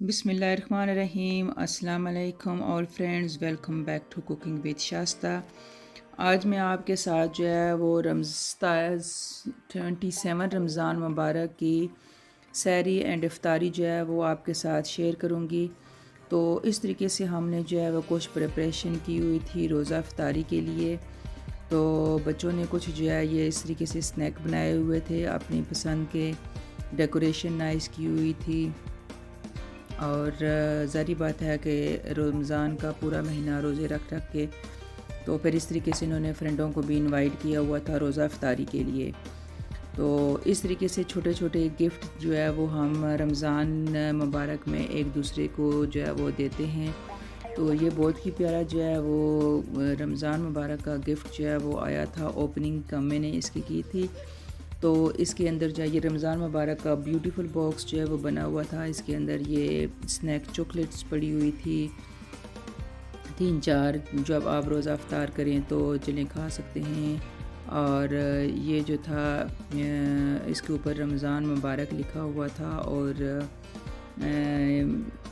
बिस्मिल्लाहिर्रहमानिर्रहीम। अस्सलाम वालेकुम all friends, welcome back to cooking with Shasta. आज मैं आपके साथ जो है वो 27 रमज़ान मुबारक की सहरी एंड इफ्तारी जो है वो आपके साथ शेयर करूँगी। तो इस तरीके से हमने जो है वो कुछ प्रिपरेशन की हुई थी रोज़ा इफ्तारी के लिए। तो बच्चों ने कुछ जो है ये इस तरीके से स्नैक बनाए हुए थे अपनी पसंद के, डेकोरेशन नाइस की हुई थी। और ज़ाहिर बात है कि रमज़ान का पूरा महीना रोज़े रख रख के तो फिर इस तरीके से इन्होंने फ्रेंडों को भी इनवाइट किया हुआ था रोज़ा इफ्तारी के लिए। तो इस तरीके से छोटे छोटे गिफ्ट जो है वो हम रमज़ान मुबारक में एक दूसरे को जो है वो देते हैं। तो ये बहुत ही प्यारा जो है वो रमज़ान मुबारक का गिफ्ट जो है वो आया था। ओपनिंग का मैंने इसकी की थी। तो इसके अंदर जो है ये रमज़ान मुबारक का ब्यूटीफुल बॉक्स जो है वो बना हुआ था। इसके अंदर ये स्नैक चॉकलेट्स पड़ी हुई थी 3-4, जो अब आप रोज़ा इफ्तार करें तो चलें खा सकते हैं। और ये जो था इसके ऊपर रमज़ान मुबारक लिखा हुआ था। और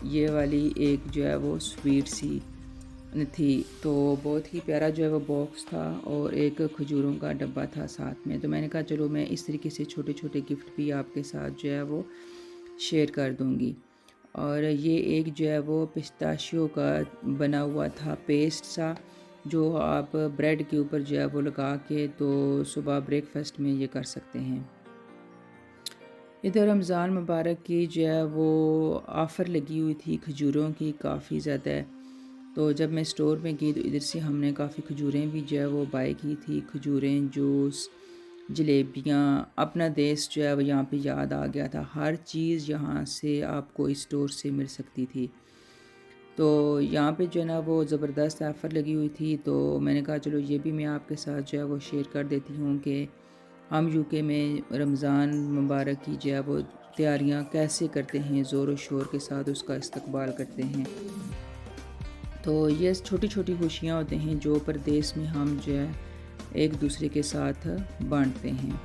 ये वाली एक जो है वो स्वीट सी थी। तो बहुत ही प्यारा जो है वो बॉक्स था और एक खजूरों का डब्बा था साथ में। तो मैंने कहा चलो मैं इस तरीके से छोटे छोटे गिफ्ट भी आपके साथ जो है वो शेयर कर दूंगी। और ये एक जो है वो पिस्ताशियो का बना हुआ था पेस्ट सा, जो आप ब्रेड के ऊपर जो है वो लगा के तो सुबह ब्रेकफास्ट में ये कर सकते हैं। इधर रमज़ान मुबारक की जो है वो ऑफ़र लगी हुई थी खजूरों की काफ़ी ज़्यादा। तो जब मैं स्टोर में गई तो इधर से हमने काफ़ी खजूरें भी जो है वो बाय की थी। खजूरें, जूस, जलेबियाँ, अपना देश जो है वो यहाँ पे याद आ गया था। हर चीज़ यहाँ से आपको इस स्टोर से मिल सकती थी। तो यहाँ पे जो है ना वो ज़बरदस्त ऑफ़र लगी हुई थी। तो मैंने कहा चलो ये भी मैं आपके साथ जो है वो शेयर कर देती हूँ कि हम यूके में रमज़ान मुबारक की जो है वो तैयारियाँ कैसे करते हैं, ज़ोर व शोर के साथ उसका इस्तकबाल करते हैं। तो ये छोटी छोटी खुशियाँ होती हैं जो परदेस में हम जो है एक दूसरे के साथ बांटते हैं।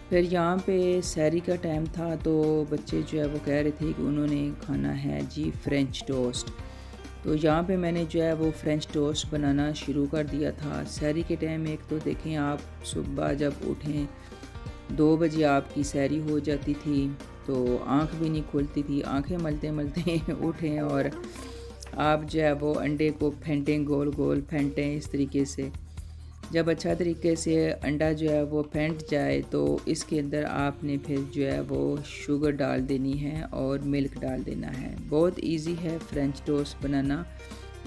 फिर यहाँ पे सहरी का टाइम था तो बच्चे जो है वो कह रहे थे कि उन्होंने खाना है जी फ्रेंच टोस्ट। तो यहाँ पे मैंने जो है वो फ्रेंच टोस्ट बनाना शुरू कर दिया था। सहरी के टाइम एक तो देखें आप, सुबह जब उठें 2 बजे आपकी सहरी हो जाती थी तो आँख भी नहीं खुलती थी। आँखें मलते मलते उठें और आप जो है वो अंडे को फेंटें, गोल गोल फेंटें इस तरीके से। जब अच्छा तरीके से अंडा जो है वो फेंट जाए तो इसके अंदर आपने फिर जो है वो शुगर डाल देनी है और मिल्क डाल देना है। बहुत इजी है फ्रेंच टोस्ट बनाना,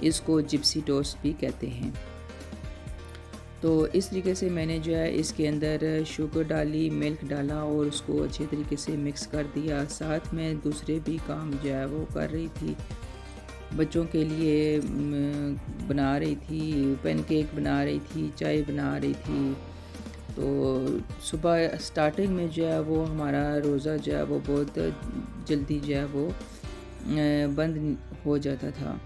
इसको जिप्सी टोस्ट भी कहते हैं। तो इस तरीके से मैंने जो है इसके अंदर शुगर डाली, मिल्क डाला और उसको अच्छे तरीके से मिक्स कर दिया। साथ में दूसरे भी काम जो है वो कर रही थी। बच्चों के लिए बना रही थी, पैनकेक बना रही थी, चाय बना रही थी। तो सुबह स्टार्टिंग में जो है वो हमारा रोज़ा जो है वो बहुत जल्दी जो है वो बंद हो जाता था।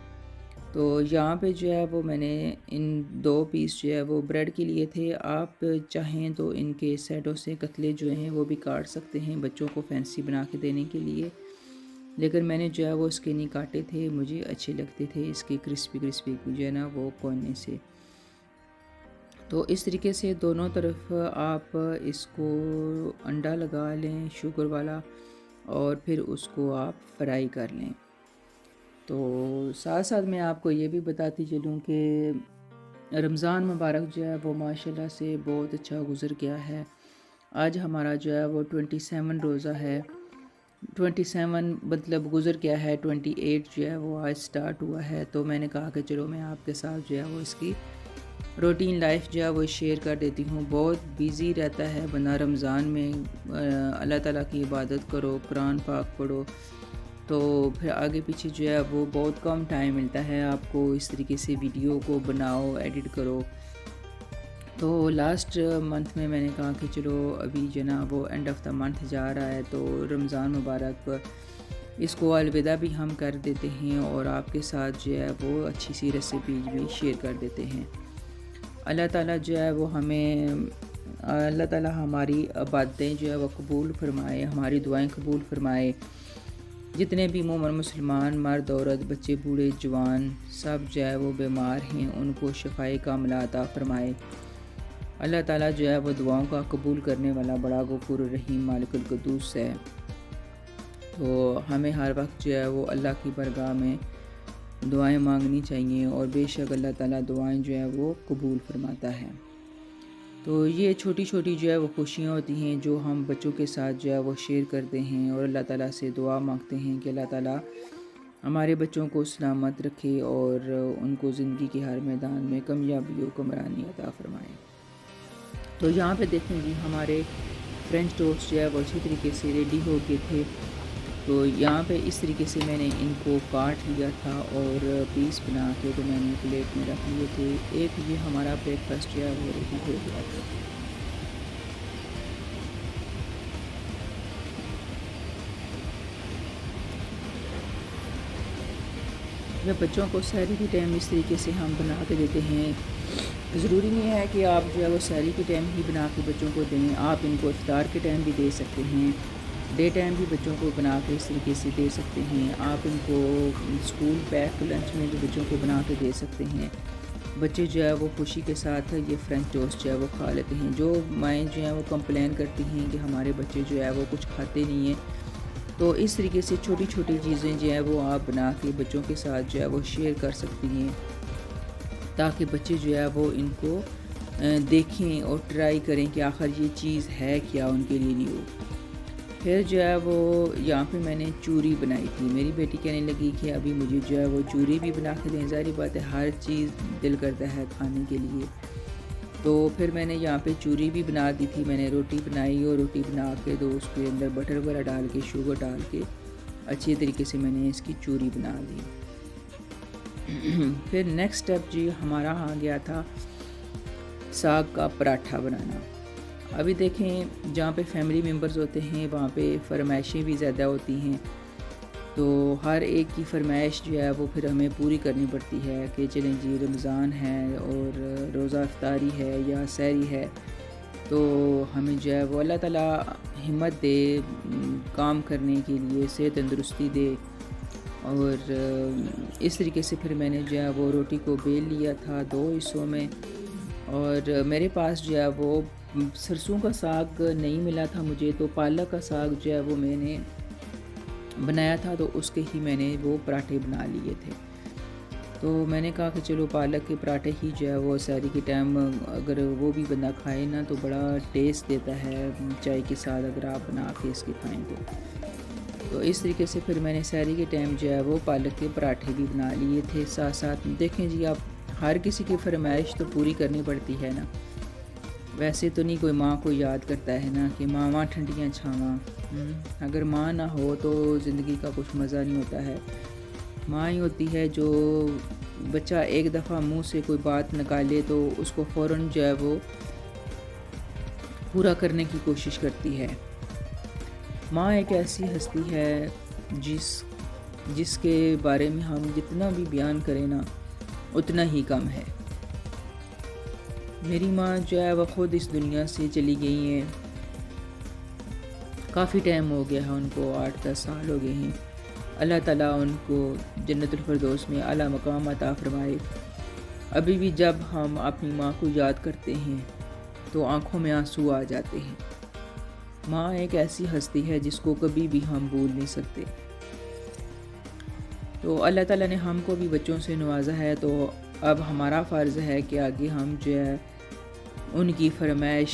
तो यहाँ पे जो है वो मैंने इन 2 पीस जो है वो ब्रेड के लिए थे। आप चाहें तो इनके साइडों से कतले जो हैं वो भी काट सकते हैं बच्चों को फैंसी बना के देने के लिए। लेकिन मैंने जो है वो स्किनी काटे थे, मुझे अच्छे लगते थे इसके क्रिस्पी क्रिस्पी जो है ना वो कोने से। तो इस तरीके से दोनों तरफ आप इसको अंडा लगा लें शुगर वाला और फिर उसको आप फ्राई कर लें। तो साथ साथ मैं आपको ये भी बताती चलूँ कि रमज़ान मुबारक जो है वो माशाल्लाह से बहुत अच्छा गुज़र गया है। आज हमारा जो है वो 27 रोज़ा है। 27 मतलब गुज़र गया है, 28 जो है वो आज स्टार्ट हुआ है। तो मैंने कहा कि चलो मैं आपके साथ जो है वो इसकी रूटीन लाइफ जो है वो शेयर कर देती हूँ। बहुत बिज़ी रहता है बंदा रमज़ान में। अल्लाह ताला की इबादत करो, कुरान पाक पढ़ो, तो फिर आगे पीछे जो है वो बहुत कम टाइम मिलता है आपको। इस तरीके से वीडियो को बनाओ, एडिट करो। तो लास्ट मंथ में मैंने कहा कि चलो अभी जो ना वो एंड ऑफ द मंथ जा रहा है तो रमज़ान मुबारक इसको अलविदा भी हम कर देते हैं और आपके साथ जो है वो अच्छी सी रेसिपीज भी शेयर कर देते हैं। अल्लाह ताला जो है वो हमें अल्लाह ताला हमारी इबादतें जो है वो कबूल फरमाए, हमारी दुआएं कबूल फरमाए। जितने भी मोमिन मुसलमान मर्द औरत बच्चे बूढ़े जवान सब जो है वो बीमार हैं, उनको शफाए कामिला अता फरमाए। अल्लाह ताला जो है वो दुआओं का कबूल करने वाला बड़ा गफूर रहीम मालिकुल कुद्दूस है। तो हमें हर वक्त जो है वो अल्लाह की बरगाह में दुआएं मांगनी चाहिए और बेशक अल्लाह ताला दुआएं जो है वो कबूल फरमाता है। तो ये छोटी छोटी जो है वो खुशियाँ होती हैं जो हम बच्चों के साथ जो है वो शेयर करते हैं और अल्लाह ताला से दुआ मांगते हैं कि अल्लाह ताला हमारे बच्चों को सलामत रखे और उनको ज़िंदगी के हर मैदान में कामयाबी व हुक्मरानी अता फरमाए। तो यहाँ पे देखें जी हमारे फ्रेंच टोस्ट जो है वो अच्छी तरीके से रेडी हो गए थे। तो यहाँ पे इस तरीके से मैंने इनको काट लिया था और पीस बना के तो मैंने प्लेट में रख लिए थे। एक ये हमारा ब्रेकफास्ट जो है वो रेडी हो गया था। जब बच्चों को सहरी के टाइम इस तरीके से हम बना के देते हैं, ज़रूरी नहीं है कि आप जो है वो सहरी के टाइम ही बना के बच्चों को दें, आप इनको इफ्तार के टाइम भी दे सकते हैं, डे टाइम भी बच्चों को बना के इस तरीके से दे सकते हैं। आप इनको स्कूल पैक लंच में भी बच्चों को बना के दे सकते हैं। बच्चे जो है वो खुशी के साथ ये फ्रेंच टोस्ट जो है वो खा लेते हैं। जो माएँ जो हैं वो कंप्लेन करती हैं कि हमारे बच्चे जो है वो कुछ खाते नहीं हैं, तो इस तरीके से छोटी छोटी चीज़ें जो है वो आप बना के बच्चों के साथ जो है वो शेयर कर सकती हैं, ताकि बच्चे जो है वो इनको देखें और ट्राई करें कि आखिर ये चीज़ है क्या उनके लिए न्यू। फिर जो है वो यहाँ पे मैंने चूरी बनाई थी। मेरी बेटी कहने लगी कि अभी मुझे जो है वो चूरी भी बना के दें। ज़ाहिर बात है हर चीज़ दिल करता है खाने के लिए। तो फिर मैंने यहाँ पे चूरी भी बना दी थी। मैंने रोटी बनाई और रोटी बना के तो उसके अंदर बटर वगैरह डाल के शुगर डाल के अच्छी तरीके से मैंने इसकी चूरी बना दी। फिर नेक्स्ट स्टेप जी हमारा आ गया था साग का पराठा बनाना। अभी देखें जहाँ पे फैमिली मेम्बर्स होते हैं वहाँ पे फरमाइशें भी ज़्यादा होती हैं, तो हर एक की फरमाइश जो है वो फिर हमें पूरी करनी पड़ती है कि चलें जी रमज़ान है और रोज़ा इफ्तारी है या सहरी है, तो हमें जो है वो अल्लाह ताला हिम्मत दे काम करने के लिए, सेहत तंदुरुस्ती दे। और इस तरीके से फिर मैंने जो है वो रोटी को बेल लिया था 2 हिस्सों में। और मेरे पास जो है वो सरसों का साग नहीं मिला था मुझे, तो पालक का साग जो है वो मैंने बनाया था, तो उसके ही मैंने वो पराठे बना लिए थे। तो मैंने कहा कि चलो पालक के पराठे ही जो है वो सहरी के टाइम अगर वो भी बंदा खाए ना तो बड़ा टेस्ट देता है चाय के साथ, अगर आप बना के इसके खाएँ तो इस तरीके से फिर मैंने सहरी के टाइम जो है वो पालक के पराठे भी बना लिए थे। साथ साथ देखें जी आप हर किसी की फरमाइश तो पूरी करनी पड़ती है ना। वैसे तो नहीं कोई माँ को याद करता है ना कि माँ ठंडियाँ छावां। अगर माँ ना हो तो ज़िंदगी का कुछ मज़ा नहीं होता है। माँ ही होती है जो बच्चा एक दफ़ा मुंह से कोई बात निकाले तो उसको फ़ौरन जो है वो पूरा करने की कोशिश करती है। माँ एक ऐसी हस्ती है जिसके बारे में हम जितना भी बयान करें ना उतना ही कम है। मेरी माँ जो है वह ख़ुद इस दुनिया से चली गई हैं, काफ़ी टाइम हो गया है उनको, 8-10 साल हो गए हैं। अल्लाह ताला उनको जन्नतुल फिरदौस में आला मकाम अता फरमाए। अभी भी जब हम अपनी माँ को याद करते हैं तो आँखों में आंसू आ जाते हैं। माँ एक ऐसी हस्ती है जिसको कभी भी हम भूल नहीं सकते। तो अल्लाह ताला ने हमको भी बच्चों से नवाजा है, तो अब हमारा फ़र्ज़ है कि आगे हम जो है उनकी फरमाइश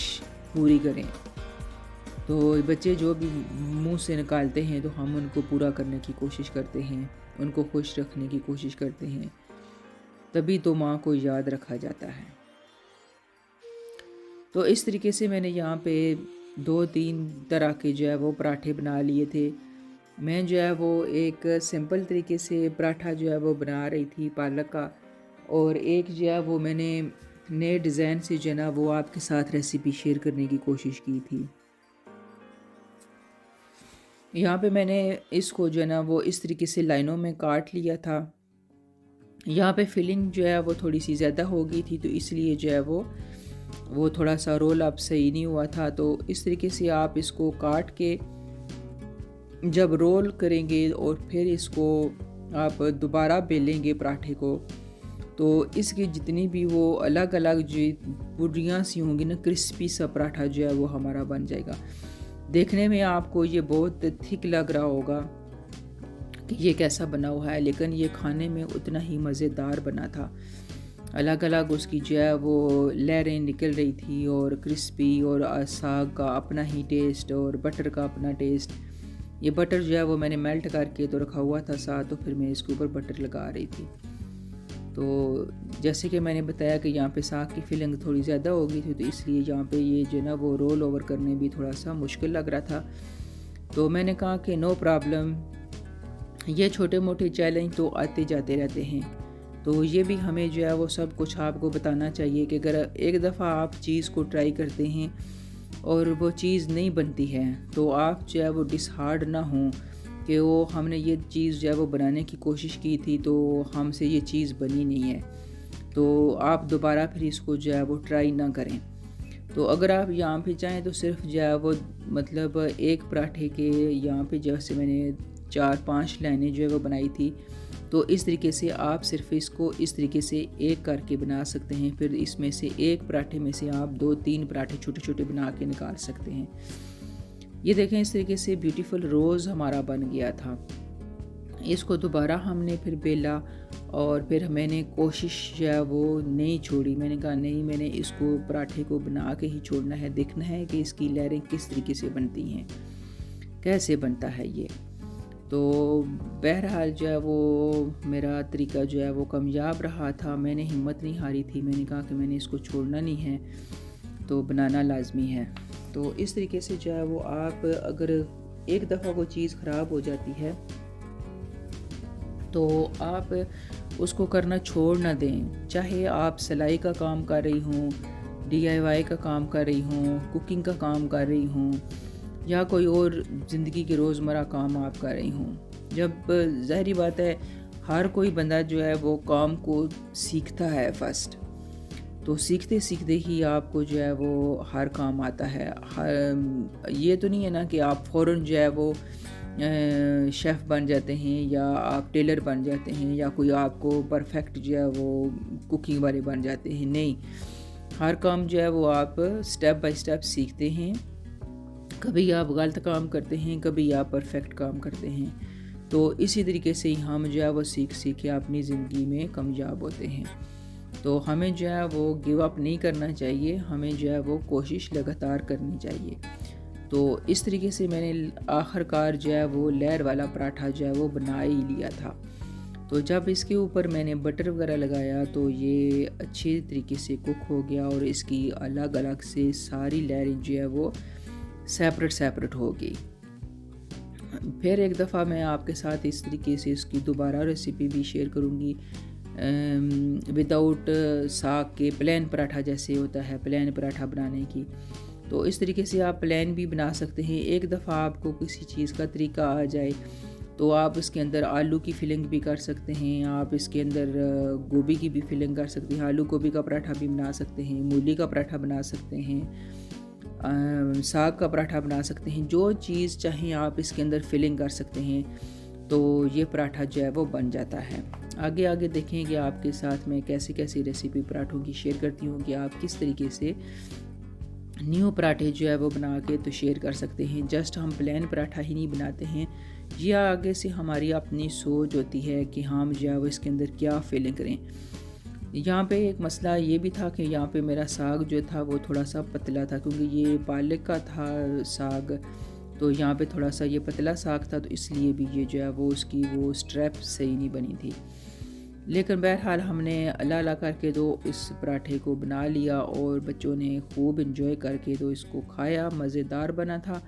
पूरी करें। तो बच्चे जो भी मुंह से निकालते हैं तो हम उनको पूरा करने की कोशिश करते हैं, उनको खुश रखने की कोशिश करते हैं, तभी तो माँ को याद रखा जाता है। तो इस तरीके से मैंने यहाँ पे 2-3 तरह के जो है वो पराठे बना लिए थे। मैं जो है वो एक सिंपल तरीके से पराठा जो है वो बना रही थी पालक का, और एक जो है वो मैंने नए डिज़ाइन से जो है ना वो आपके साथ रेसिपी शेयर करने की कोशिश की थी। यहाँ पे मैंने इसको जो है ना वो इस तरीके से लाइनों में काट लिया था। यहाँ पे फिलिंग जो है वो थोड़ी सी ज़्यादा हो गई थी, तो इसलिए जो है वो थोड़ा सा रोल अप सही नहीं हुआ था। तो इस तरीके से आप इसको काट के जब रोल करेंगे और फिर इसको आप दोबारा बेलेंगे पराठे को, तो इसकी जितनी भी वो अलग अलग जो पुड़ियाँ सी होंगी ना, क्रिस्पी सा पराठा जो है वो हमारा बन जाएगा। देखने में आपको ये बहुत थिक लग रहा होगा कि ये कैसा बना हुआ है, लेकिन ये खाने में उतना ही मज़ेदार बना था। अलग अलग उसकी जो है वो लहरें निकल रही थी और क्रिस्पी, और साग का अपना ही टेस्ट और बटर का अपना टेस्ट। ये बटर जो है वो मैंने मेल्ट करके तो रखा हुआ था साथ, तो फिर मैं इसके ऊपर बटर लगा रही थी। तो जैसे कि मैंने बताया कि यहाँ पे साग की फिलिंग थोड़ी ज़्यादा हो गई थी, तो इसलिए यहाँ पे ये जो ना वो रोल ओवर करने भी थोड़ा सा मुश्किल लग रहा था। तो मैंने कहा कि नो प्रॉब्लम, ये छोटे मोटे चैलेंज तो आते जाते रहते हैं। तो ये भी हमें जो है वो सब कुछ आपको बताना चाहिए कि अगर एक दफ़ा आप चीज़ को ट्राई करते हैं और वो चीज़ नहीं बनती है, तो आप जो है वो डिसहार्ड ना हों कि वो हमने ये चीज़ जो है वो बनाने की कोशिश की थी तो हमसे ये चीज़ बनी नहीं है, तो आप दोबारा फिर इसको जो है वो ट्राई ना करें। तो अगर आप यहाँ पे चाहें तो सिर्फ जो है वो मतलब एक पराठे के यहाँ पे जैसे मैंने 4-5 लाइनें जो है वो बनाई थी, तो इस तरीके से आप सिर्फ इसको इस तरीके से एक करके बना सकते हैं। फिर इसमें से एक पराठे में से आप 2-3 पराठे छोटे छोटे बना के निकाल सकते हैं। ये देखें, इस तरीके से ब्यूटीफुल रोज़ हमारा बन गया था। इसको दोबारा हमने फिर बेला और फिर मैंने कोशिश जो है वो नहीं छोड़ी। मैंने कहा नहीं, मैंने इसको पराठे को बना के ही छोड़ना है, देखना है कि इसकी लहरें किस तरीके से बनती हैं, कैसे बनता है ये। तो बहरहाल जो है वो मेरा तरीका जो है वो कामयाब रहा था। मैंने हिम्मत नहीं हारी थी, मैंने कहा कि मैंने इसको छोड़ना नहीं है, तो बनाना लाजमी है। तो इस तरीके से जो है वो आप अगर एक दफ़ा कोई चीज़ ख़राब हो जाती है तो आप उसको करना छोड़ ना दें। चाहे आप सिलाई का काम कर रही हों, DIY का काम कर रही हों, कुकिंग का काम कर रही हों, या कोई और ज़िंदगी के रोज़मर्रा काम आप कर रही हों। जब ज़ाहिरी बात है हर कोई बंदा जो है वो काम को सीखता है फ़र्स्ट, तो सीखते सीखते ही आपको जो है वो हर काम आता है। ये तो नहीं है ना कि आप फ़ौरन जो है वो शेफ़ बन जाते हैं या आप टेलर बन जाते हैं या कोई आपको परफेक्ट जो है वो कुकिंग वाले बन जाते हैं। नहीं, हर काम जो है वो आप स्टेप बाय स्टेप सीखते हैं। कभी आप गलत काम करते हैं, कभी आप परफेक्ट काम करते हैं। तो इसी तरीके से ही हम जो है वो सीख सीख के अपनी ज़िंदगी में कामयाब होते हैं। तो हमें जो है वो गिव अप नहीं करना चाहिए, हमें जो है वो कोशिश लगातार करनी चाहिए। तो इस तरीके से मैंने आखिरकार जो है वो लेयर वाला पराठा जो है वो बना ही लिया था। तो जब इसके ऊपर मैंने बटर वगैरह लगाया तो ये अच्छे तरीके से कुक हो गया और इसकी अलग अलग से सारी लेयरें जो है वो सेपरेट सेपरेट हो गई। फिर एक दफ़ा मैं आपके साथ इस तरीके से इसकी दोबारा रेसिपी भी शेयर करूँगी विदाउट साग के, प्लेन पराठा जैसे होता है, प्लेन पराठा बनाने की। तो इस तरीके से आप प्लेन भी बना सकते हैं। एक दफ़ा आपको किसी चीज़ का तरीका आ जाए तो आप इसके अंदर आलू की फिलिंग भी कर सकते हैं, आप इसके अंदर गोभी की भी फिलिंग कर सकते हैं, आलू गोभी का पराठा भी बना सकते हैं, मूली का पराठा बना सकते हैं, साग का पराठा बना सकते हैं। जो चीज़ चाहें आप इसके अंदर फिलिंग कर सकते हैं, तो ये पराठा जो है वो बन जाता है। आगे आगे देखेंगे आपके साथ मैं कैसी कैसी रेसिपी पराठों की शेयर करती हूँ कि आप किस तरीके से न्यू पराठे जो है वो बना के तो शेयर कर सकते हैं। जस्ट हम प्लेन पराठा ही नहीं बनाते हैं, ये आगे से हमारी अपनी सोच होती है कि हम जो है वो इसके अंदर क्या फिलिंग करें। यहाँ पे एक मसला ये भी था कि यहाँ पे मेरा साग जो था वो थोड़ा सा पतला था, क्योंकि ये पालक का था साग, तो यहाँ पे थोड़ा सा ये पतला साग था, तो इसलिए भी ये जो है वो उसकी वो स्ट्रैप सही नहीं बनी थी। लेकिन बहरहाल हमने अल्लाह अल्लाह करके तो इस पराठे को बना लिया और बच्चों ने खूब इंजॉय करके तो इसको खाया, मज़ेदार बना था।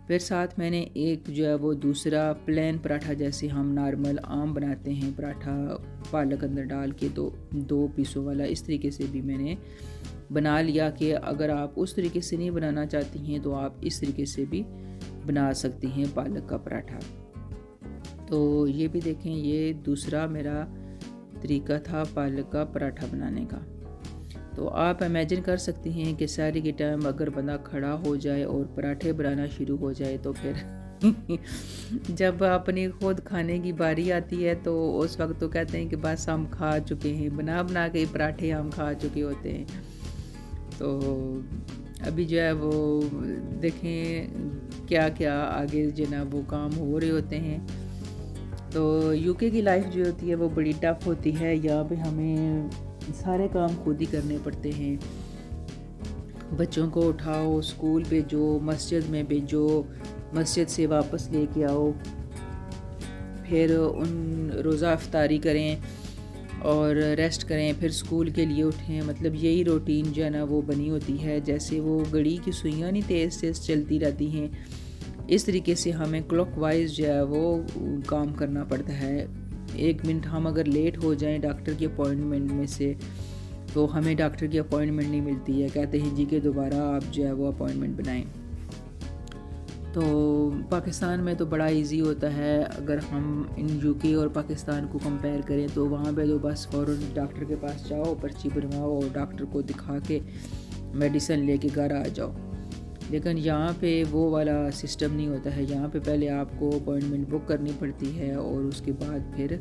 फिर साथ मैंने एक जो है वो दूसरा प्लेन पराठा, जैसे हम नॉर्मल आम बनाते हैं पराठा पालक अंदर डाल के, तो 2 पीसों वाला, इस तरीके से भी मैंने बना लिया कि अगर आप उस तरीके से नहीं बनाना चाहती हैं तो आप इस तरीके से भी बना सकती हैं पालक का पराठा। तो ये भी देखें, ये दूसरा मेरा तरीका था पालक का पराठा बनाने का। तो आप इमेजिन कर सकती हैं कि सारी के टाइम अगर बंदा खड़ा हो जाए और पराठे बनाना शुरू हो जाए तो फिर जब अपनी खुद खाने की बारी आती है तो उस वक़्त तो कहते हैं कि बस हम खा चुके हैं, बना-बना के पराठे हम खा चुके होते हैं। तो अभी जो है वो देखें क्या-क्या आगे जो है ना वो काम हो रहे होते हैं। तो यूके की लाइफ़ जो होती है वो बड़ी टफ़ होती है, यहाँ पे हमें सारे काम खुद ही करने पड़ते हैं। बच्चों को उठाओ, स्कूल भेजो, मस्जिद में भेजो, मस्जिद से वापस लेके आओ, फिर उन रोज़ा इफ्तारी करें और रेस्ट करें, फिर स्कूल के लिए उठें। मतलब यही रूटीन जो है ना वो बनी होती है, जैसे वो घड़ी की सुइयाँ नहीं तेज़-तेज़ चलती रहती हैं, इस तरीके से हमें क्लॉकवाइज़ जो है वो काम करना पड़ता है। 1 मिनट हम अगर लेट हो जाएँ डॉक्टर की अपॉइंटमेंट में से, तो हमें डॉक्टर की अपॉइंटमेंट नहीं मिलती है, कहते हैं जी कि दोबारा आप जो है वो अपॉइंटमेंट बनाएँ। तो पाकिस्तान में तो बड़ा इजी होता है, अगर हम इन यूके और पाकिस्तान को कंपेयर करें तो वहाँ पे तो बस फ़ौरन डॉक्टर के पास जाओ, पर्ची बनवाओ और डॉक्टर को दिखा के मेडिसिन लेके घर आ जाओ। लेकिन यहाँ पे वो वाला सिस्टम नहीं होता है, यहाँ पे पहले आपको अपॉइंटमेंट बुक करनी पड़ती है और उसके बाद फिर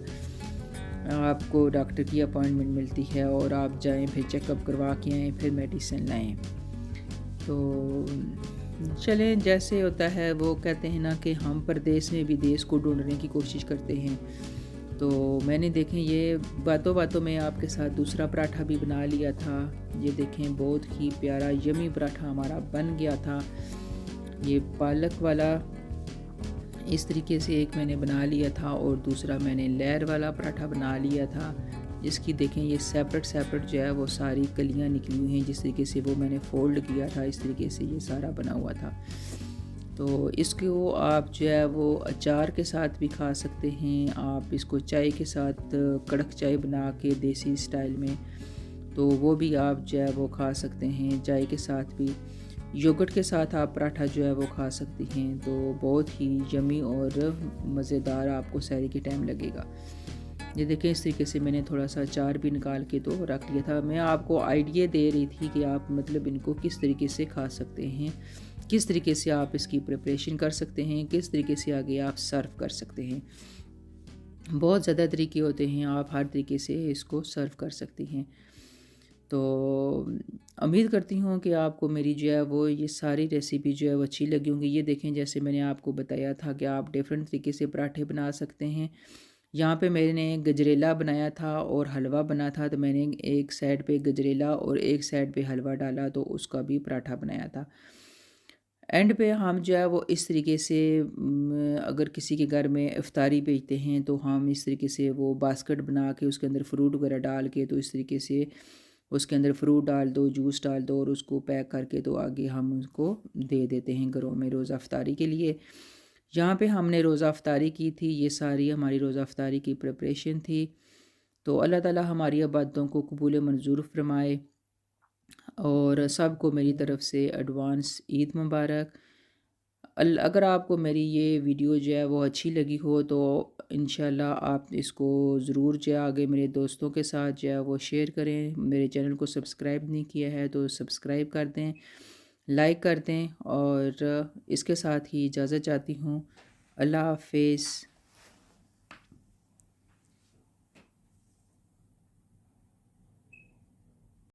आपको डॉक्टर की अपॉइंटमेंट मिलती है और आप जाएँ, फिर चेकअप करवा के आएँ, फिर मेडिसिन लाएँ। तो चलें, जैसे होता है वो कहते हैं ना कि हम परदेश में विदेश को ढूँढने की कोशिश करते हैं। तो मैंने देखें ये बातों-बातों में आपके साथ दूसरा पराठा भी बना लिया था। ये देखें बहुत ही प्यारा यम्मी पराठा हमारा बन गया था। ये पालक वाला इस तरीके से एक मैंने बना लिया था और दूसरा मैंने लेयर वाला पराठा बना लिया था, जिसकी देखें ये सेपरेट जो है वो सारी कलियां निकली हुई हैं, जिस तरीके से वो मैंने फ़ोल्ड किया था इस तरीके से ये सारा बना हुआ था। तो इसको आप जो है वो अचार के साथ भी खा सकते हैं, आप इसको चाय के साथ कड़क चाय बना के देसी स्टाइल में, तो वो भी आप जो है वो खा सकते हैं चाय के साथ भी। योगर्ट के साथ आप पराठा जो है वो खा सकती हैं, तो बहुत ही यम्मी और मज़ेदार आपको सहरी के टाइम लगेगा। ये देखें इस तरीके से मैंने थोड़ा सा अचार भी निकाल के तो रख लिया था। मैं आपको आइडिया दे रही थी कि आप मतलब इनको किस तरीके से खा सकते हैं, किस तरीके से आप इसकी प्रिपरेशन कर सकते हैं, किस तरीके से आगे आप सर्व कर सकते हैं। बहुत ज़्यादा तरीके होते हैं, आप हर तरीके से इसको सर्व कर सकती हैं। तो उम्मीद करती हूँ कि आपको मेरी जो है वो ये सारी रेसिपी जो है वो अच्छी लगी होंगी। ये देखें जैसे मैंने आपको बताया था कि आप डिफरेंट तरीके से पराठे बना सकते हैं। यहाँ पे मैंने गजरेला बनाया था और हलवा बना था, तो मैंने एक साइड पे गजरेला और एक साइड पे हलवा डाला, तो उसका भी पराठा बनाया था। एंड पे हम जो है वो इस तरीके से अगर किसी के घर में इफ्तारी भेजते हैं तो हम इस तरीके से वो बास्केट बना के उसके अंदर फ्रूट वगैरह डाल के, तो इस तरीके से उसके अंदर फ्रूट डाल दो, जूस डाल दो और उसको पैक करके तो आगे हम उसको दे देते हैं घरों में रोज़ा इफ्तारी के लिए। यहाँ पे हमने रोज़ा इफ्तारी की थी, ये सारी हमारी रोज़ा इफ्तारी की प्रिपरेशन थी। तो अल्लाह ताला हमारी इबादतों को कबूल मंजूर फरमाए और सबको मेरी तरफ़ से एडवांस ईद मुबारक। अगर आपको मेरी ये वीडियो जो है वो अच्छी लगी हो तो इंशाल्लाह आप इसको ज़रूर जो है आगे मेरे दोस्तों के साथ जो है वो शेयर करें। मेरे चैनल को सब्सक्राइब नहीं किया है तो सब्सक्राइब कर दें, लाइक कर दें और इसके साथ ही इजाज़त चाहती हूँ। अल्लाह हाफ़िज़।